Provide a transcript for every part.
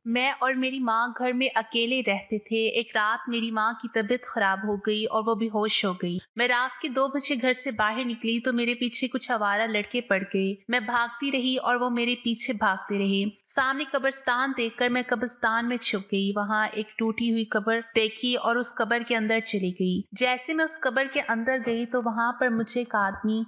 मैं और मेरी माँ घर में अकेले रहते थे। एक रात मेरी माँ की तबीयत खराब हो गई और वो बेहोश हो गई। मैं रात के 2 बजे घर से बाहर निकली तो मेरे पीछे कुछ आवारा लड़के पड़ गए। मैं भागती रही और वो मेरे पीछे भागते रहे। सामने कब्रिस्तान देखकर मैं कब्रिस्तान में छुप गई। वहाँ एक टूटी हुई कब्र देखी और उस कब्र के अंदर चली गई। जैसे मैं उस कब्र के अंदर गई तो वहाँ पर मुझे एक आदमी।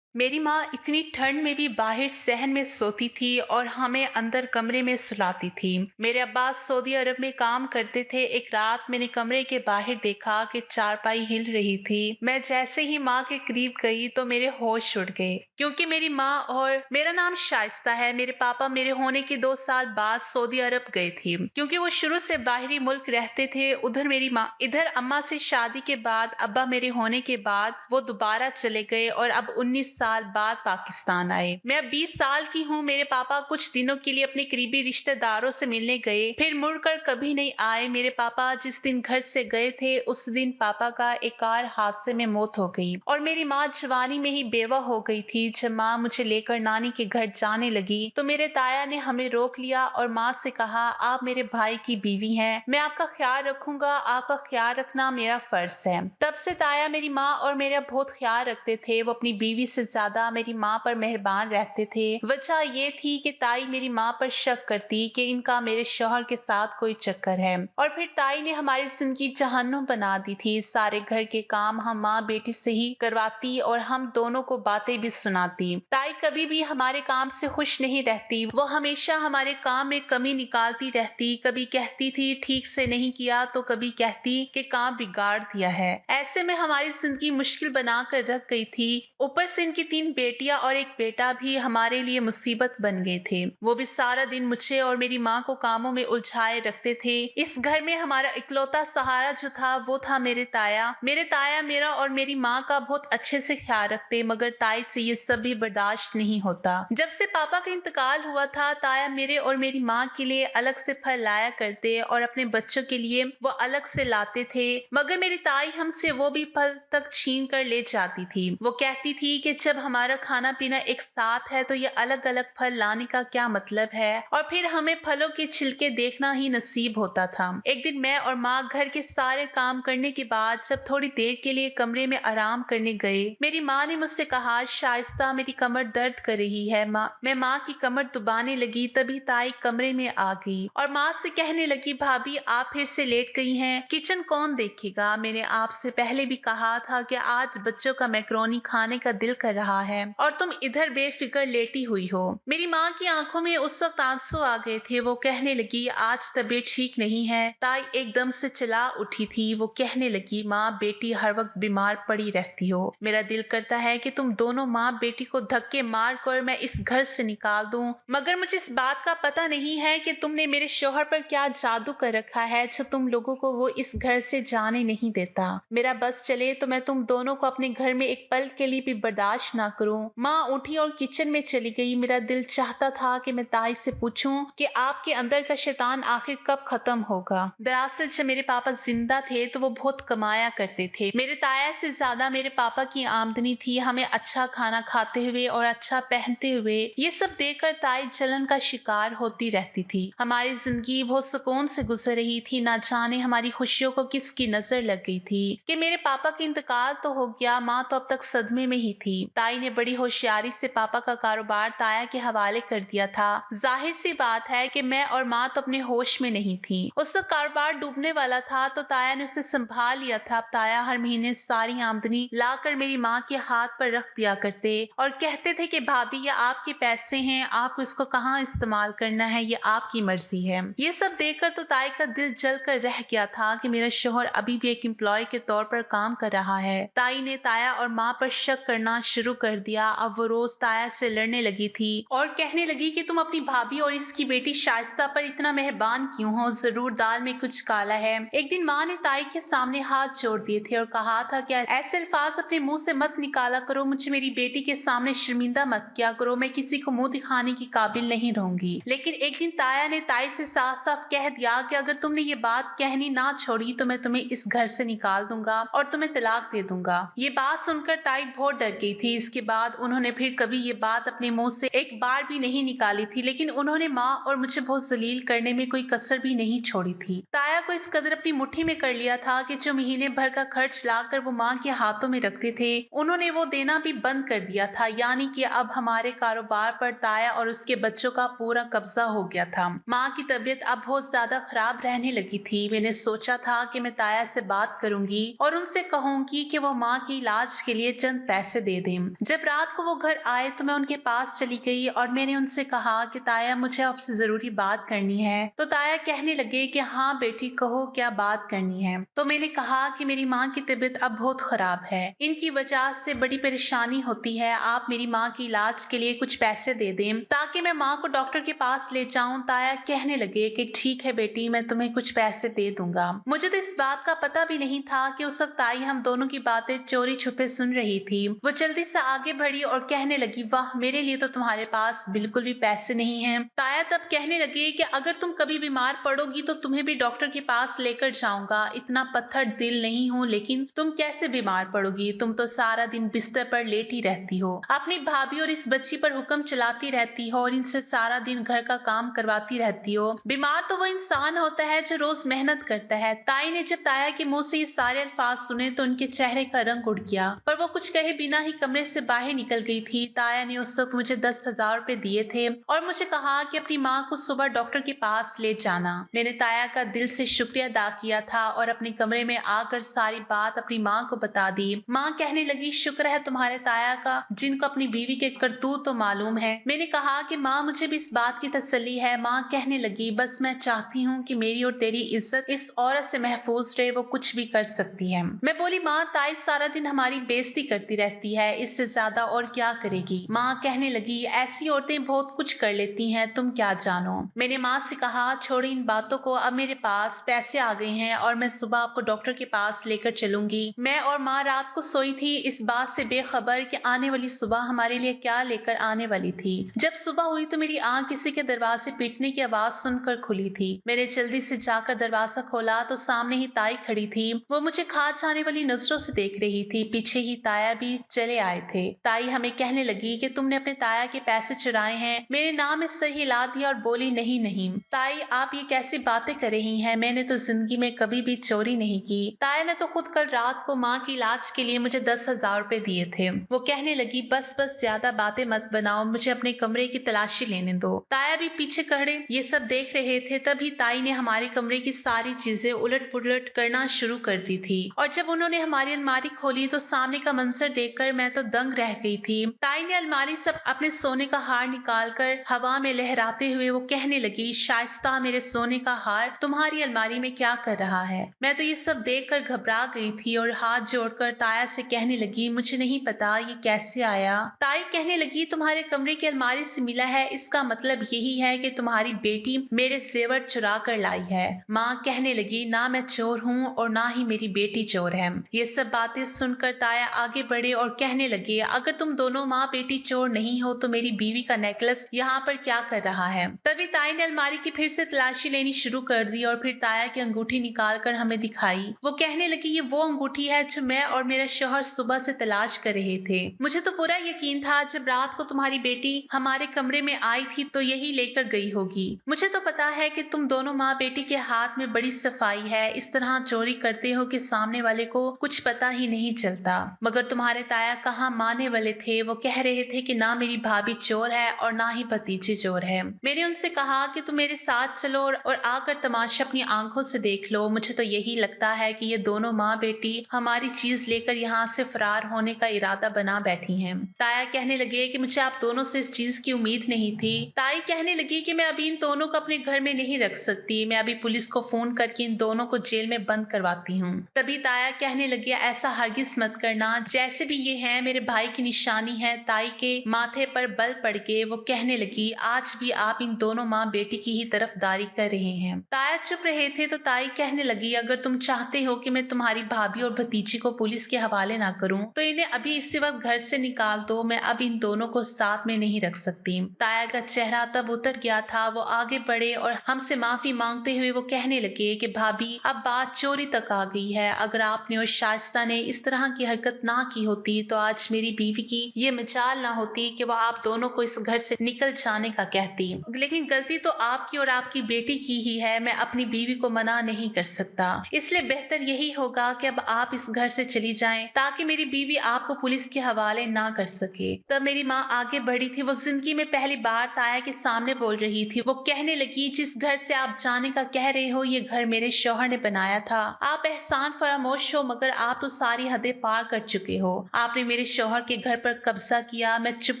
मेरी माँ इतनी ठंड में भी बाहर सहन में सोती थी और हमें अंदर कमरे में सुलाती थी। मेरे अब्बा सऊदी अरब में काम करते थे। एक रात मैंने कमरे के बाहर देखा कि चारपाई हिल रही थी। मैं जैसे ही माँ के करीब गई तो मेरे होश उड़ गए, क्योंकि मेरी माँ और मेरा नाम शाइस्ता है। मेरे पापा मेरे होने के 2 साल बाद सऊदी अरब गए थे, क्योंकि वो शुरू से बाहरी मुल्क रहते थे। उधर मेरी माँ, इधर अम्मा से शादी के बाद अब्बा मेरे होने के बाद वो दोबारा चले गए और अब 19 साल बाद पाकिस्तान आए। मैं अब 20 साल की हूँ। मेरे पापा कुछ दिनों के लिए अपने करीबी रिश्तेदारों से मिलने गए, फिर मुड़कर कभी नहीं आए। मेरे पापा जिस दिन घर से गए थे उस दिन पापा का एक कार हादसे में मौत हो गई और मेरी माँ जवानी में ही बेवा हो गई थी। जब माँ मुझे लेकर नानी के घर जाने लगी तो मेरे ताया ने हमें रोक लिया और माँ से कहा, आप मेरे भाई की बीवी हैं, मैं आपका ख्याल रखूंगा, आपका ख्याल रखना मेरा फर्ज है। तब से ताया मेरी माँ और मेरा बहुत ख्याल रखते थे। वो अपनी बीवी से ज्यादा मेरी माँ पर मेहरबान रहते थे। वजह ये थी कि ताई मेरी माँ पर शक करती कि इनका मेरे शौहर के साथ कोई चक्कर है, और फिर ताई ने हमारी जिंदगी जहन्नुम बना दी थी। सारे घर के काम हम माँ बेटी से ही करवाती और हम दोनों को बातें भी सुनाती। ताई कभी भी हमारे काम से खुश नहीं रहती। वो हमेशा हमारे काम में कमी निकालती रहती। कभी कहती थी ठीक से नहीं किया तो कभी कहती कि काम बिगाड़ दिया है। ऐसे में हमारी जिंदगी मुश्किल बना कर रख गई थी। ऊपर से इनकी 3 बेटियां और एक बेटा भी हमारे लिए मुसीबत बन गए थे। वो भी सारा दिन मुझे और मेरी माँ को कामों में उलझाए रखते थे। इस घर में हमारा इकलौता सहारा जो था वो था मेरे ताया। मेरे ताया मेरा और मेरी माँ का बहुत अच्छे से ख्याल रखते, मगर ताई से ये सब भी बर्दाश्त नहीं होता। जब से पापा का इंतकाल हुआ था ताया मेरे और मेरी माँ के लिए अलग से फल लाया करते और अपने बच्चों के लिए वो अलग से लाते थे, मगर मेरी ताई हमसे वो भी फल तक छीन कर ले जाती थी। वो कहती थी कि जब हमारा खाना पीना एक साथ है तो ये अलग अलग फल लाने का क्या मतलब है, और फिर हमें फलों के छिलके देखना ही नसीब होता था। एक दिन मैं और माँ घर के सारे काम करने के बाद जब थोड़ी देर के लिए कमरे में आराम करने गए, मेरी माँ ने मुझसे कहा, शाइस्ता मेरी कमर दर्द कर रही है। मैं माँ की कमर दबाने लगी, तभी ताई कमरे में आ गई और माँ से कहने लगी, भाभी आप फिर से लेट गई हैं, किचन कौन देखेगा? मैंने आपसे पहले भी कहा था कि आज बच्चों का मैक्रोनी खाने का दिल कर रहा है और तुम इधर बेफिक्र लेटी हुई हो। मेरी माँ की आंखों में उस वक्त आंसू आ गए थे। वो कहने लगी, आज तबीयत ठीक नहीं है। ताई एकदम से चिल्ला उठी थी। वो कहने लगी, माँ बेटी हर वक्त बीमार पड़ी रहती हो। मेरा दिल करता है कि तुम दोनों माँ बेटी को धक्के मार कर मैं इस घर से निकाल दूं, मगर मुझे इस बात का पता नहीं है कि तुमने मेरे शौहर पर क्या जादू कर रखा है जो तुम लोगों को वो इस घर से जाने नहीं देता। मेरा बस चले तो मैं तुम दोनों को अपने घर में एक पल के लिए भी बर्दाश्त ना करूं। माँ उठी और किचन में चली गई। मेरा दिल चाहता था कि मैं ताई से पूछूं कि आपके अंदर का शैतान आखिर कब खत्म होगा। दरअसल जब मेरे पापा जिंदा थे तो वो बहुत कमाया करते थे। मेरे ताया से ज्यादा मेरे पापा की आमदनी थी। हमें अच्छा खाना खाते हुए और अच्छा पहनते हुए ये सब देखकर ताई जलन का शिकार होती रहती थी। हमारी जिंदगी बहुत सुकून से गुजर रही थी। ना जाने हमारी खुशियों को किसकी नजर लग गई थी कि मेरे पापा का इंतकाल तो हो गया, माँ तो अब तक सदमे में ही थी। ताई ने बड़ी होशियारी से पापा का कारोबार ताया के हवाले कर दिया था। जाहिर सी बात है कि मैं और माँ तो अपने होश में नहीं थी। उस वक्त कारोबार डूबने वाला था तो ताया ने उसे संभाल लिया था। अब ताया हर महीने सारी आमदनी लाकर मेरी माँ के हाथ पर रख दिया करते और कहते थे कि भाभी ये आपके पैसे हैं, आपको इसको कहाँ इस्तेमाल करना है ये आपकी मर्जी है। ये सब देखकर तो ताई का दिल जल कर रह गया था कि मेरा शौहर अभी भी एक एम्प्लॉय के तौर पर काम कर रहा है। ताई ने ताया और माँ पर शक करना शुरू कर दिया। अब वो रोज ताया से लड़ने लगी थी और कहने लगी कि तुम अपनी भाभी और इसकी बेटी शाइस्ता पर इतना मेहरबान क्यों हो, जरूर दाल में कुछ काला है। एक दिन माँ ने ताई के सामने हाथ जोड़ दिए थे और कहा था कि ऐसे अल्फाज अपने मुंह से मत निकाला करो, मुझे मेरी बेटी के सामने शर्मिंदा मत किया करो, मैं किसी को मुंह दिखाने की काबिल नहीं रहूंगी। लेकिन एक दिन ताया ने ताई से साफ साफ कह दिया कि अगर तुमने ये बात कहनी ना छोड़ी तो मैं तुम्हें इस घर से निकाल दूंगा और तुम्हें तलाक दे दूंगा। ये बात सुनकर ताई बहुत डर गई थी थी। इसके बाद उन्होंने फिर कभी ये बात अपने मुंह से एक बार भी नहीं निकाली थी, लेकिन उन्होंने माँ और मुझे बहुत जलील करने में कोई कसर भी नहीं छोड़ी थी। ताया को इस कदर अपनी मुट्ठी में कर लिया था कि जो महीने भर का खर्च लाकर वो माँ के हाथों में रखते थे, उन्होंने वो देना भी बंद कर दिया था। यानी कि अब हमारे कारोबार पर ताया और उसके बच्चों का पूरा कब्जा हो गया था। माँ की तबीयत अब बहुत ज्यादा खराब रहने लगी थी। मैंने सोचा था कि मैं ताया से बात करूंगी और उनसे कहूंगी कि वो माँ के इलाज के लिए चंद पैसे दे दें। जब रात को वो घर आए तो मैं उनके पास चली गई और मैंने उनसे कहा कि ताया, मुझे आपसे जरूरी बात करनी है। तो ताया कहने लगे कि हाँ बेटी, कहो क्या बात करनी है। तो मैंने कहा कि मेरी माँ की तबीयत अब बहुत खराब है, इनकी वजह से बड़ी परेशानी होती है। आप मेरी माँ के इलाज के लिए कुछ पैसे दे दें ताकि मैं माँ को डॉक्टर के पास ले जाऊं। ताया कहने लगे कि ठीक है बेटी, मैं तुम्हें कुछ पैसे दे दूंगा। मुझे तो इस बात का पता भी नहीं था कि उस वक्त ताई हम दोनों की बातें चोरी छुपे सुन रही थी। वो जल्दी से आगे बढ़ी और कहने लगी, वाह, मेरे लिए तो तुम्हारे पास बिल्कुल भी पैसे नहीं हैं। ताया तब कहने लगे कि अगर तुम कभी बीमार पड़ोगी तो तुम्हें भी डॉक्टर के पास लेकर जाऊंगा। इतना पत्थर दिल नहीं हूँ, लेकिन तुम कैसे बीमार पड़ोगी? तुम तो सारा दिन बिस्तर पर लेटी रहती हो, अपनी भाभी और इस बच्ची पर हुक्म चलाती रहती हो और इनसे सारा दिन घर का काम करवाती रहती हो। बीमार तो वो इंसान होता है जो रोज मेहनत करता है। ताई ने जब ताया के मुंह से ये सारे अल्फाज सुने तो उनके चेहरे का रंग उड़ गया, पर वो कुछ कहे बिना ही कमरे से बाहर निकल गई थी। ताया ने उस वक्त मुझे 10,000 रुपए दिए थे और मुझे कहा कि अपनी माँ को सुबह डॉक्टर के पास ले जाना। मैंने ताया का दिल से शुक्रिया अदा किया था और अपने कमरे में आकर सारी बात अपनी माँ को बता दी। माँ कहने लगी, शुक्र है तुम्हारे ताया का, जिनको अपनी बीवी के करतूत तो मालूम है। मैंने कहा कि माँ, मुझे भी इस बात की तसल्ली है। माँ कहने लगी, बस मैं चाहती हूँ कि मेरी और तेरी इज्जत इस औरत से महफूज रहे, वो कुछ भी कर सकती है। मैं बोली, माँ, ताई सारा दिन हमारी बेइज्जती करती रहती है, इससे ज्यादा और क्या करेगी? माँ कहने लगी, ऐसी औरतें बहुत कुछ कर लेती हैं, तुम क्या जानो। मैंने माँ से कहा, छोड़ो इन बातों को, अब मेरे पास पैसे आ गए हैं और मैं सुबह आपको डॉक्टर के पास लेकर चलूंगी। मैं और माँ रात को सोई थी इस बात से बेखबर कि आने वाली सुबह हमारे लिए क्या लेकर आने वाली थी। जब सुबह हुई तो मेरी आंख किसी के दरवाजे पीटने की आवाज सुनकर खुली थी। मैंने जल्दी से जाकर दरवाजा खोला तो सामने ही ताई खड़ी थी। वो मुझे खा जाने वाली नजरों से देख रही थी। पीछे ही ताया भी चले आए थे। ताई हमें कहने लगी कि तुमने अपने ताया के पैसे चुराए हैं। मेरे नाम इस सर हिला दिया और बोली, नहीं नहीं ताई, आप ये कैसी बातें कर रही हैं? मैंने तो जिंदगी में कभी भी चोरी नहीं की। ताया ने तो खुद कल रात को माँ के इलाज के लिए मुझे 10,000 रुपए दिए थे। वो कहने लगी, बस बस ज्यादा बातें मत बनाओ, मुझे अपने कमरे की तलाशी लेने दो। ताया भी पीछे खड़े ये सब देख रहे थे। तभी ताई ने हमारे कमरे की सारी चीजें उलट पुलट करना शुरू कर दी थी और जब उन्होंने हमारी अलमारी खोली तो सामने का मंजर देखकर मैं तो दंग रह गई थी। ताई ने अलमारी से अपने सोने का हार निकालकर हवा में लहराते हुए वो कहने लगी, शाइस्ता, मेरे सोने का हार तुम्हारी अलमारी में क्या कर रहा है? मैं तो ये सब देखकर घबरा गई थी और हाथ जोड़कर ताया से कहने लगी, मुझे नहीं पता ये कैसे आया। ताई कहने लगी, तुम्हारे कमरे की अलमारी से मिला है, इसका मतलब यही है कि तुम्हारी बेटी मेरे जेवर चुरा कर लाई है। माँ कहने लगी, ना मैं चोर हूँ और ना ही मेरी बेटी चोर है। ये सब बातें सुनकर ताया आगे बढ़े और कहने लगे, अगर तुम दोनों माँ बेटी चोर नहीं हो तो मेरी बीवी का नेकलेस यहाँ पर क्या कर रहा है? तभी ताई ने अलमारी की फिर से तलाशी लेनी शुरू कर दी और फिर ताया की अंगूठी निकाल कर हमें दिखाई। वो कहने लगी, ये वो अंगूठी है जो मैं और मेरा शौहर सुबह से तलाश कर रहे थे। मुझे तो पूरा यकीन था जब रात को तुम्हारी बेटी हमारे कमरे में आई थी तो यही लेकर गई होगी। मुझे तो पता है कि तुम दोनों माँ बेटी के हाथ में बड़ी सफाई है, इस तरह चोरी करते हो कि सामने वाले को कुछ पता ही नहीं चलता। मगर तुम्हारे ताया कहाँ माने वाले थे। वो कह रहे थे कि ना मेरी भाभी चोर है और ना ही भतीजी चोर है। मैंने उनसे कहा कि तुम मेरे साथ चलो और आकर तमाशा अपनी आंखों से देख लो। मुझे तो यही लगता है कि ये दोनों माँ बेटी हमारी चीज लेकर यहाँ से फरार होने का इरादा बना बैठी हैं। ताया कहने लगे कि मुझे आप दोनों से इस चीज की उम्मीद नहीं थी। ताई कहने लगी कि मैं अभी इन दोनों को अपने घर में नहीं रख सकती, मैं अभी पुलिस को फोन करके इन दोनों को जेल में बंद करवाती हूँ। तभी ताया कहने लगी, ऐसा हरगिज मत करना, जैसे भी ये है मेरे भाई की निशानी है। ताई के माथे पर बल पड़ के वो कहने लगी, आज भी आप इन दोनों माँ बेटी की ही तरफदारी कर रहे हैं। ताया चुप रहे थे तो ताई कहने लगी, अगर तुम चाहते हो कि मैं तुम्हारी भाभी और भतीजी को पुलिस के हवाले ना करूं तो इन्हें अभी इसी वक्त घर से निकाल दो। मैं अब इन दोनों को साथ में नहीं रख सकती। ताया का चेहरा तब उतर गया था। वो आगे बढ़े और हमसे माफी मांगते हुए वो कहने लगे कि भाभी, अब बात चोरी तक आ गई है। अगर आपने और शाइस्ता ने इस तरह की हरकत ना की होती तो आज मेरी बीवी की ये मजाल ना होती कि वो आप दोनों को इस घर से निकल जाने का कहती। लेकिन गलती तो आपकी और आपकी बेटी की ही है। मैं अपनी बीवी को मना नहीं कर सकता, इसलिए बेहतर यही होगा कि अब आप इस घर से चली जाएं ताकि मेरी बीवी आपको पुलिस के हवाले ना कर सके। तब मेरी माँ आगे बढ़ी थी। वो जिंदगी में पहली बार ताया के सामने बोल रही थी। वो कहने लगी, जिस घर से आप जाने का कह रहे हो ये घर मेरे शौहर ने बनाया था। आप एहसान फरामोश हो मगर आप तो सारी हदें पार कर चुके हो। आपने मेरे शौहर के घर पर कब्जा किया, मैं चुप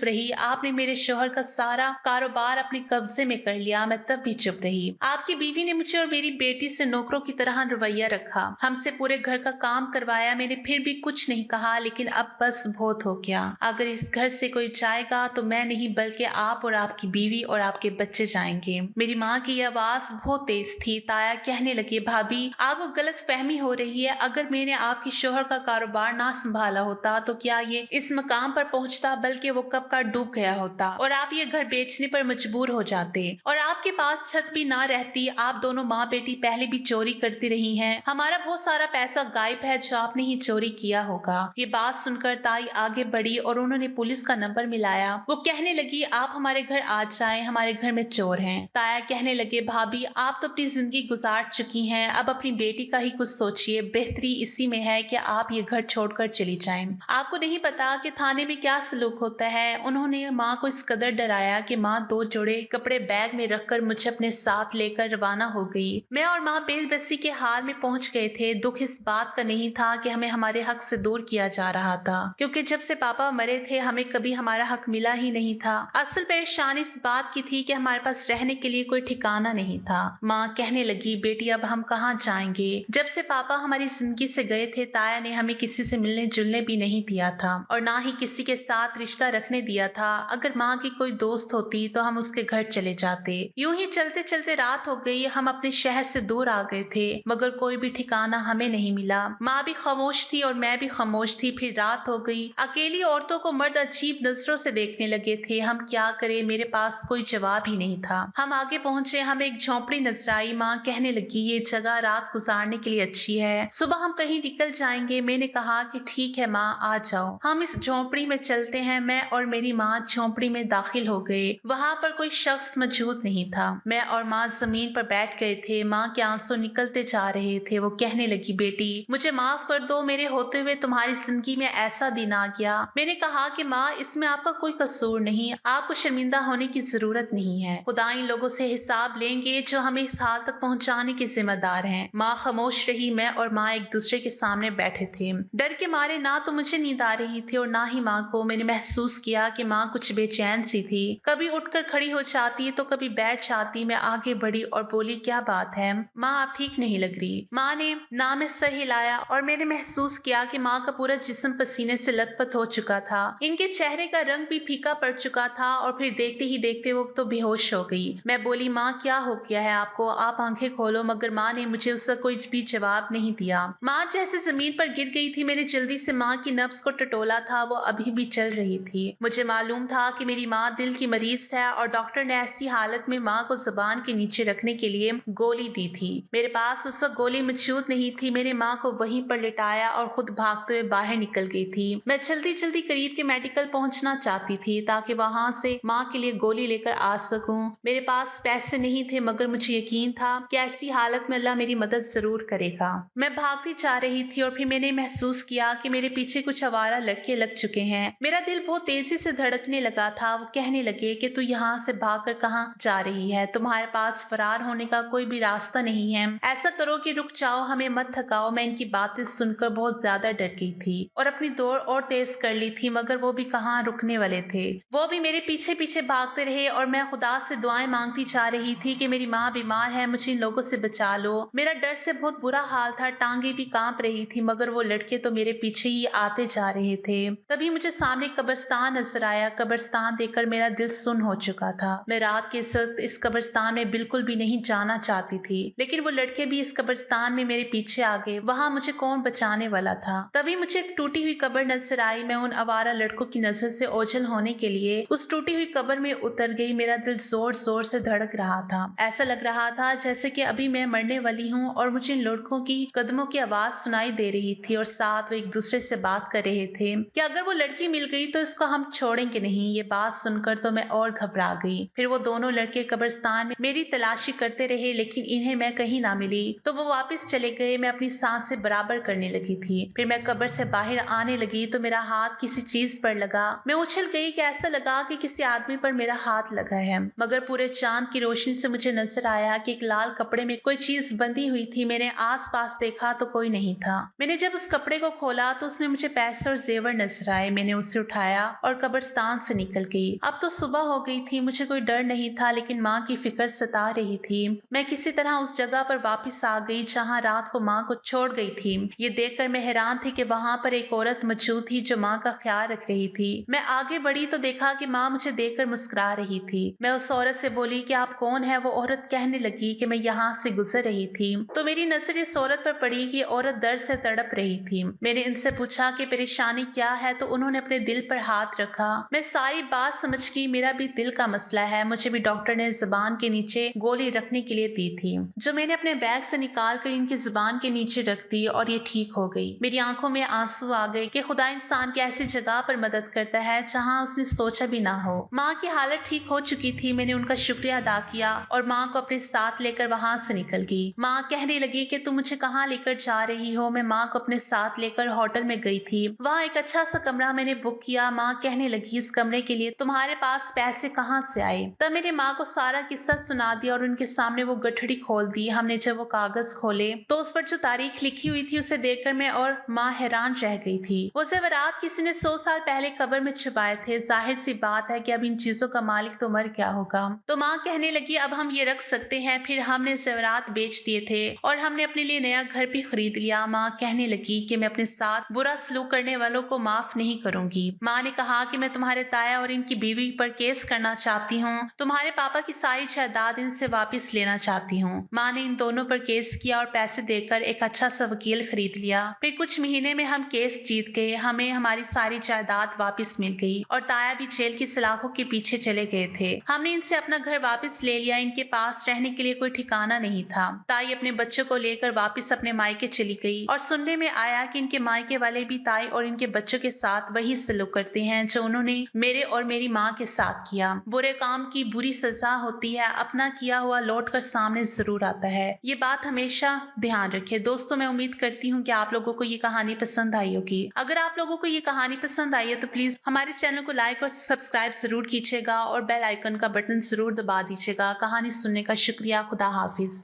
रही। आपने मेरे शौहर का सारा कारोबार अपने कब्जे में कर लिया, मैं तब भी चुप रही। आपकी बीवी ने मुझे और मेरी बेटी से नौकरों की तरह रवैया रखा, हमसे पूरे घर का काम करवाया। मैंने फिर भी कुछ नहीं कहा, लेकिन अब बस बहुत हो गया। अगर इस घर से कोई जाएगा तो मैं नहीं बल्कि आप और आपकी बीवी और आपके बच्चे जाएंगे। मेरी माँ की आवाज बहुत तेज थी। ताया कहने लगे, भाभी आपको गलत फहमी हो रही है। अगर मैंने आपके शौहर का कारोबार ना संभाला होता तो क्या ये इस मकाम पर पहुंचता, बल्कि वो कब का डूब गया होता और आप ये घर बेचने पर मजबूर हो जाते और आपके पास छत भी ना रहती। आप दोनों माँ बेटी पहले भी चोरी करती रही हैं। हमारा बहुत सारा पैसा गायब है जो आपने ही चोरी किया होगा। ये बात सुनकर ताई आगे बढ़ी और उन्होंने पुलिस का नंबर मिलाया। वो कहने लगी, आप हमारे घर आ जाएं, हमारे घर में चोर हैं। ताया कहने लगे, भाभी आप तो अपनी जिंदगी गुजार चुकी हैं, अब अपनी बेटी का ही कुछ सोचिए। बेहतरी इसी में है कि आप ये घर छोड़कर चली जाएं। आपको नहीं पता कि थाने में क्या सलूक होता है। उन्होंने माँ को इस कदर डराया कि माँ 2 जोड़े कपड़े बैग में रखकर मुझे अपने साथ लेकर रवाना हो गई। मैं और माँ बेबसी के हाल में पहुंच गए थे। दुख इस बात का नहीं था कि हमें हमारे हक से दूर किया जा रहा था, क्योंकि जब से पापा मरे थे हमें कभी हमारा हक मिला ही नहीं था। असल परेशानी इस बात की थी कि हमारे पास रहने के लिए कोई ठिकाना नहीं था। माँ कहने लगी, बेटी अब हम कहाँ जाएंगे? जब से पापा हमारी जिंदगी से गए थे ताया ने हमें किसी से मिलने जुलने भी नहीं दिया था और ना ही किसी के साथ रिश्ता रखने दिया था। अगर माँ की कोई दोस्त होती तो हम उसके घर चले जाते। यूं ही चलते चलते रात हो गई। हम अपने शहर से दूर आ गए थे मगर कोई भी ठिकाना हमें नहीं मिला। माँ भी खामोश थी और मैं भी खामोश थी। फिर रात हो गई। अकेली औरतों को मर्द अजीब नजरों से देखने लगे थे। हम क्या करें? मेरे पास कोई जवाब ही नहीं था। हम आगे पहुंचे। हमें एक झोंपड़ी नजर आई। माँ कहने लगी, ये जगह रात गुजारने के लिए अच्छी है, सुबह हम कहीं निकल जाएंगे। मैंने कहा कि ठीक है माँ, आ जाओ, हम इस झोंपड़ी में चलते हैं। मैं और मेरी माँ झोंपड़ी में दाखिल हो गए। वहां पर कोई शख्स मौजूद नहीं था। मैं और माँ जमीन पर बैठ गए थे। माँ के आंसू निकलते जा रहे थे। वो कहने लगी, बेटी मुझे माफ कर दो, मेरे होते हुए तुम्हारी जिंदगी में ऐसा दिन आ गया। मैंने कहा कि माँ, इसमें आपका कोई कसूर नहीं, आपको शर्मिंदा होने की जरूरत नहीं है। खुदा इन लोगों से हिसाब लेंगे जो हमें इस हाल तक पहुंचाने के जिम्मेदार हैं। माँ खामोश रही। मैं और माँ एक दूसरे के सामने बैठे थे। डर के मारे ना तो मुझे नींद आ रही थी और ना ही माँ को। मैंने महसूस किया कि माँ कुछ बेचैन सी थी। कभी उठकर खड़ी हो जाती तो कभी बैठ जाती। मैं आगे बढ़ी और बोली, क्या बात है माँ, आप ठीक नहीं लग रही। माँ ने ना में सर हिलाया और मैंने महसूस किया कि माँ का पूरा जिस्म पसीने से लथपथ हो चुका था। इनके चेहरे का रंग भी फीका पड़ चुका था और फिर देखते ही देखते वो तो बेहोश हो गई। मैं बोली, माँ क्या हो गया है आपको? आप आंखें खोलो। मगर माँ ने मुझे उसका कोई भी जवाब नहीं दिया। माँ जैसे जमीन पर गिर गई थी। मैंने जल्दी से माँ की नब्ज को टटोला था। वो अभी भी चल रही थी। मुझे मालूम था कि मेरी माँ दिल की मरीज है और डॉक्टर ने ऐसी हालत में माँ को जुबान के नीचे रखने के लिए गोली दी थी। मेरे पास उस वक्त गोली मौजूद नहीं थी। मैंने माँ को वहीं पर लिटाया और खुद भागते हुए बाहर निकल गई थी। मैं जल्दी जल्दी करीब के मेडिकल पहुंचना चाहती थी ताकि वहां से माँ के लिए गोली लेकर आ सकूं। मेरे पास पैसे नहीं थे मगर मुझे यकीन था कि ऐसी हालत में अल्लाह मेरी मदद जरूर करेगा। मैं भागती जा रही थी और फिर मैंने महसूस किया कि मेरे पीछे कुछ आवारा लड़के लग चुके हैं। मेरा दिल बहुत तेजी से धड़कने लगा था। वो कहने लगे कि तू यहाँ से भागकर कहाँ जा रही है? तुम्हारे पास फरार होने का कोई भी रास्ता नहीं है। ऐसा करो कि रुक जाओ, हमें मत थकाओ। मैं इनकी बातें सुनकर बहुत ज्यादा डर गई थी और अपनी दौड़ और तेज कर ली थी मगर वो भी कहाँ रुकने वाले थे। वो भी मेरे पीछे पीछे भागते रहे और मैं खुदा से दुआएं मांगती जा रही थी कि मेरी माँ बीमार है, मुझे इन लोगों से बचा लो। मेरा डर से बहुत बुरा हाल था। टांगे भी कांप रही थी मगर वो लड़के तो मेरे पीछे ही आते जा रहे थे। तभी मुझे सामने कब्रिस्तान नजर आया। कब्रिस्तान देखकर मेरा दिल सुन्न हो चुका था। मैं रात के इस वक्त इस कब्रिस्तान में बिल्कुल भी नहीं जाना चाहती थी, लेकिन वो लड़के भी इस कब्रिस्तान में मेरे पीछे आ गए। वहां मुझे कौन बचाने वाला था? तभी मुझे एक टूटी हुई कब्र नजर आई। मैं उन आवारा लड़कों की नजर से ओझल होने के लिए उस टूटी हुई कब्र में उतर गई। मेरा दिल जोर जोर से धड़क रहा था। ऐसा लग रहा था जैसे कि अभी मैं मरने वाली हूँ और मुझे इन लड़कों की कदमों की आवाज सुनाई दे रही थी और साथ वो एक दूसरे से बात कर रहे थे कि अगर वो लड़की मिल गई तो इसको हम छोड़ेंगे नहीं। ये बात सुनकर तो मैं और घबरा गई। फिर वो दोनों लड़के कब्रिस्तान में मेरी तलाशी करते रहे, लेकिन इन्हें मैं कहीं ना मिली तो वो वापस चले गए। मैं अपनी सांस से बराबर करने लगी थी। फिर मैं कब्र से बाहर आने लगी तो मेरा हाथ किसी चीज पर लगा। मैं उछल गई कि ऐसा लगा कि किसी आदमी पर मेरा हाथ लगा है, मगर पूरे चांद की रोशनी से मुझे नजर आया कि एक लाल कपड़े में कोई चीज बंधी हुई थी। मैंने आस पास देखा तो कोई नहीं था। मैंने जब उस कपड़े को खोला तो उसमें मुझे पैसे और जेवर नजर आए। मैंने उसे उठाया और कब्रिस्तान से निकल गई। अब तो सुबह हो गई थी। मुझे कोई डर नहीं था, लेकिन माँ की फिक्र सता रही थी। मैं किसी तरह उस जगह पर वापस आ गई जहाँ रात को माँ को छोड़ गई थी। ये देखकर मैं हैरान थी कि वहां पर एक औरत मौजूद थी जो माँ का ख्याल रख रही थी। मैं आगे बढ़ी तो देखा कि माँ मुझे देखकर मुस्कुरा रही थी। मैं उस औरत से बोली कि आप कौन है? वो औरत कहने लगी कि मैं यहाँ से गुजर रही थी तो मेरी नजर इस औरत पर पड़ी कि औरत दर्द से तड़प रही थी। मैंने इनसे पूछा कि परेशानी क्या है तो उन्होंने अपने दिल पर हाथ रखा। मैं सारी बात समझ गई। मेरा भी दिल का मसला है। मुझे भी डॉक्टर ने जुबान के नीचे गोली रखने के लिए दी थी, जो मैंने अपने बैग से निकाल कर इनकी जुबान के नीचे रख दी और ये ठीक हो गई। मेरी आंखों में आंसू आ गए कि खुदा इंसान की ऐसी जगह पर मदद करता है जहां उसने सोचा भी ना हो। माँ की हालत ठीक हो चुकी थी। मैंने उनका शुक्रिया अदा किया और माँ को अपने साथ लेकर वहां से निकल गई। माँ कहने लगी कि तुम मुझे कहाँ लेकर जा रही हो? मैं माँ को अपने साथ लेकर होटल में गई थी। वहाँ एक अच्छा सा कमरा मैंने बुक किया। माँ कहने लगी इस कमरे के लिए तुम्हारे पास पैसे कहाँ से आए? तब मैंने माँ को सारा किस्सा सुना दिया और उनके सामने वो गठड़ी खोल दी। हमने जब वो कागज खोले तो उस पर जो तारीख लिखी हुई थी उसे देखकर मैं और माँ हैरान रह गई थी। वो ज़ेवरात किसी ने 100 साल पहले कब्र में छुपाए थे। जाहिर सी बात है कि अब इन चीजों का मालिक तो मर गया होगा। तो माँ कहने लगी अब हम ये रख सकते हैं। फिर हमने ज़ेवरात बेच दिए थे और हमने अपने लिए नया घर भी खरीद लिया। माँ कहने लगी कि मैं अपने साथ बुरा सलूक करने वालों को माफ नहीं करूंगी। माँ ने कहा कि मैं तुम्हारे ताया और इनकी बीवी पर केस करना चाहती हूँ। तुम्हारे पापा की सारी जायदाद इनसे वापस लेना चाहती हूँ। माँ ने इन दोनों पर केस किया और पैसे देकर एक अच्छा सा वकील खरीद लिया। फिर कुछ महीने में हम केस जीत गए। हमें हमारी सारी जायदाद वापस मिल गई और ताया भी जेल की सलाखों के पीछे चले गए थे। हमने इनसे अपना घर वापस ले लिया। इनके पास रहने के लिए कोई ठिकाना नहीं था। ताई अपने बच्चों को लेकर वापस अपने मायके चली गई और सुनने में आया कि इनके मायके वाले भी ताई और इनके बच्चों के साथ वही सलूक करते हैं जो उन्होंने मेरे और मेरी माँ के साथ किया। बुरे काम की बुरी सजा होती है। अपना किया हुआ लौट कर सामने जरूर आता है। ये बात हमेशा ध्यान रखे। दोस्तों मैं उम्मीद करती हूँ कि आप लोगों को ये कहानी पसंद आई होगी। अगर आप लोगों को ये कहानी पसंद आई है तो प्लीज हमारे चैनल को लाइक और सब्सक्राइब जरूर कीजिएगा और बेल आइकन का बटन जरूर दबा दीजिएगा। कहानी सुनने का शुक्रिया। खुदा हाफिज।